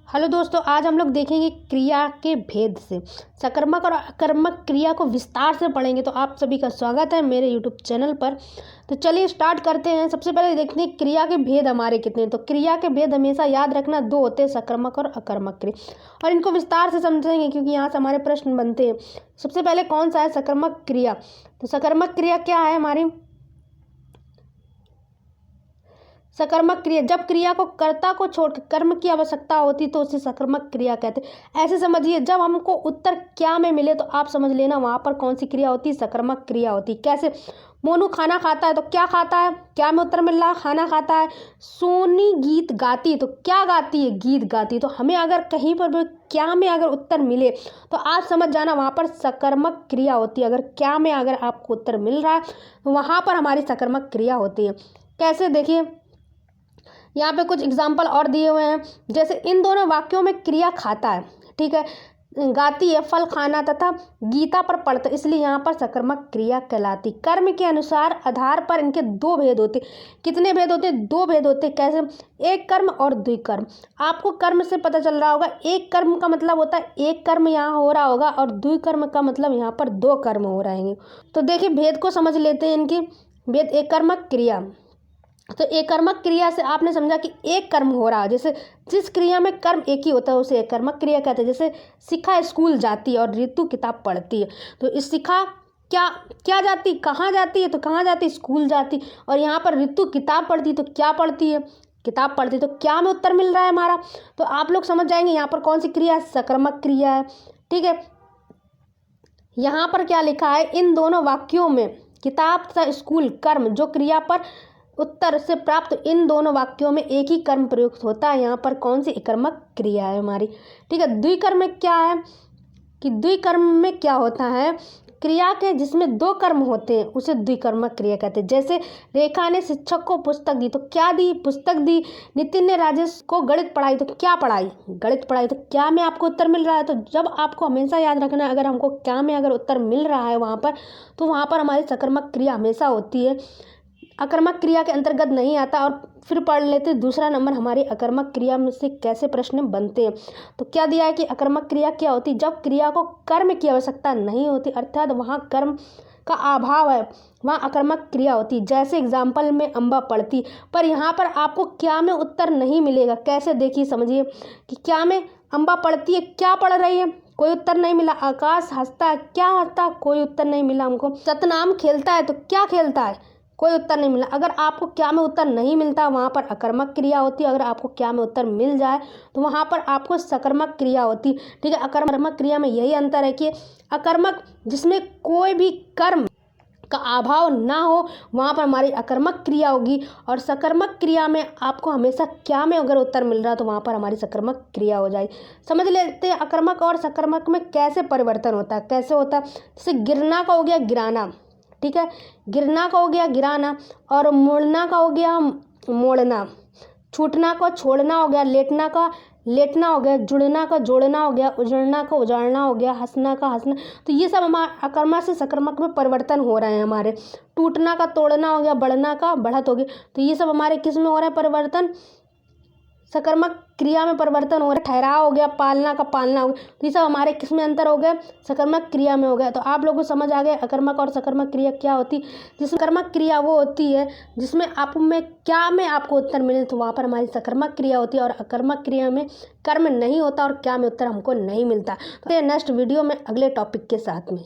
Hello दोस्तों, आज हम लोग देखेंगे क्रिया के भेद से सकर्मक और अकर्मक क्रिया को विस्तार से पढ़ेंगे। तो आप सभी का स्वागत है मेरे यूट्यूब चैनल पर। तो चलिए स्टार्ट करते हैं। सबसे पहले देखते हैं क्रिया के भेद हमारे कितने हैं। तो क्रिया के भेद हमेशा याद रखना, दो होते हैं, सकर्मक और अकर्मक क्रिया, और इनको विस्तार से समझेंगे क्योंकि यहाँ से हमारे प्रश्न बनते हैं। सबसे पहले कौन सा है सकर्मक क्रिया। तो सकर्मक क्रिया क्या है हमारी। सकर्मक क्रिया, जब क्रिया को कर्ता को छोड़कर कर्म की आवश्यकता होती तो उसे सकर्मक क्रिया कहते हैं। ऐसे समझिए, जब हमको उत्तर क्या में मिले तो आप समझ लेना वहाँ पर कौन सी क्रिया होती है, सकर्मक क्रिया होती है। कैसे, मोनू खाना खाता है तो क्या खाता है, क्या में उत्तर मिल रहा है, खाना खाता है। सोनी गीत गाती है तो क्या गाती है, गीत गाती है। तो हमें अगर कहीं पर भी क्या में अगर उत्तर मिले तो आप समझ जाना वहाँ पर सकर्मक क्रिया होती है। अगर क्या में अगर आपको उत्तर मिल रहा है तो वहाँ पर हमारी सकर्मक क्रिया होती है। कैसे, देखिए यहाँ पे कुछ एग्जाम्पल और दिए हुए हैं। जैसे इन दोनों वाक्यों में क्रिया खाता है, ठीक है, गाती है, फल खाना तथा गीता पर पढ़ता, इसलिए यहाँ पर सकर्मक क्रिया कहलाती। कर्म के अनुसार आधार पर इनके दो भेद होते। कितने भेद होते, दो भेद होते। कैसे, एक कर्म और द्विकर्म। आपको कर्म से पता चल रहा होगा, एक कर्म का मतलब होता है एक कर्म यहाँ हो रहा होगा और द्विकर्म का मतलब यहाँ पर दो कर्म हो रहे हैं। तो देखिए भेद को समझ लेते हैं इनकी। भेद, एक कर्मक क्रिया, तो एक कर्मक क्रिया से आपने समझा कि एक कर्म हो रहा है। जैसे जिस क्रिया में कर्म एक ही होता है उसे एक कर्मक क्रिया कहते हैं। जैसे शिखा स्कूल जाती है और ऋतु किताब पढ़ती है, तो इस शिखा क्या जाती, कहाँ जाती है, तो कहाँ जाती, स्कूल जाती। और यहाँ पर ऋतु किताब पढ़ती है तो क्या पढ़ती है, किताब पढ़ती है। तो क्या में उत्तर मिल रहा है हमारा। तो आप लोग समझ जाएंगे यहाँ पर कौन सी क्रिया है, सकर्मक क्रिया है। ठीक है, यहाँ पर क्या लिखा है, इन दोनों वाक्यों में किताब तथा स्कूल कर्म जो क्रिया पर उत्तर से प्राप्त, इन दोनों वाक्यों में एक ही कर्म प्रयुक्त होता है। यहाँ पर कौन सी कर्मक क्रिया है हमारी। ठीक है, द्विकर्म में क्या है कि द्विकर्म में क्या होता है, क्रिया के जिसमें दो कर्म होते हैं उसे द्विकर्मक क्रिया कहते हैं। जैसे रेखा ने शिक्षक को पुस्तक दी तो क्या दी, पुस्तक दी। नितिन ने राजेश को गणित पढ़ाई तो क्या पढ़ाई, गणित पढ़ाई। तो क्या में आपको उत्तर मिल रहा है। तो जब आपको हमेशा याद रखना है, अगर हमको क्या में अगर उत्तर मिल रहा है वहाँ पर, तो वहाँ पर हमारी सकर्मक क्रिया हमेशा होती है, अकर्मक क्रिया के अंतर्गत नहीं आता। और फिर पढ़ लेते दूसरा नंबर हमारी अकर्मक क्रिया में से कैसे प्रश्न बनते हैं। तो क्या दिया है कि अकर्मक क्रिया क्या होती है, जब क्रिया को कर्म की आवश्यकता नहीं होती, अर्थात वहाँ कर्म का अभाव है, वहाँ अकर्मक क्रिया होती। जैसे एग्जाम्पल में अम्बा पढ़ती, पर यहाँ पर आपको क्या में उत्तर नहीं मिलेगा। कैसे, देखिए समझिए कि क्या में अम्बा पढ़ती है, क्या पढ़ रही है, कोई उत्तर नहीं मिला। आकाश हंसता है, क्या हंसता, कोई उत्तर नहीं मिला हमको। सतनाम खेलता है तो क्या खेलता है, कोई उत्तर नहीं मिला। अगर आपको क्या में उत्तर नहीं मिलता वहाँ पर अकर्मक क्रिया होती है। अगर आपको क्या में उत्तर मिल जाए तो वहाँ पर आपको सकर्मक क्रिया होती। ठीक है, अकर्मक क्रिया में यही अंतर है कि अकर्मक जिसमें कोई भी कर्म का अभाव ना हो वहाँ पर हमारी अकर्मक क्रिया होगी, और सकर्मक क्रिया में आपको हमेशा क्या में अगर उत्तर मिल रहा है तो वहाँ पर हमारी सकर्मक क्रिया हो जाएगी। समझ लेते हैं अकर्मक और सकर्मक में कैसे परिवर्तन होता है। कैसे होता है, जैसे गिरना का हो गया गिराना, ठीक है, गिरना का हो गया गिराना, और मुड़ना का हो गया मोड़ना, छूटना का छोड़ना हो गया, लेटना का लेटना हो गया, जुड़ना का जोड़ना हो गया, उजड़ना का उजाड़ना हो गया, हंसना का हंसना। तो ये सब हमारा अकर्मक से सकर्मक में परिवर्तन हो रहे हैं हमारे। टूटना का तोड़ना हो गया, बढ़ना का बढ़त हो गया। तो ये सब हमारे किस में हो रहा है परिवर्तन, सकर्मक क्रिया में परिवर्तन हो रहा है। ठहराव हो गया, पालना का पालना हो गया। तो ये सब हमारे किस में अंतर हो गया, सकर्मक क्रिया में हो गया। तो आप लोगों को समझ आ गया अकर्मक और सकर्मक क्रिया क्या होती। जिसमें कर्मक क्रिया वो होती है जिसमें आप में क्या में आपको उत्तर मिले तो वहाँ पर हमारी सकर्मक क्रिया होती है, और अकर्मक क्रिया में कर्म नहीं होता और क्या में उत्तर हमको नहीं मिलता। तो नेक्स्ट वीडियो में अगले टॉपिक के साथ में।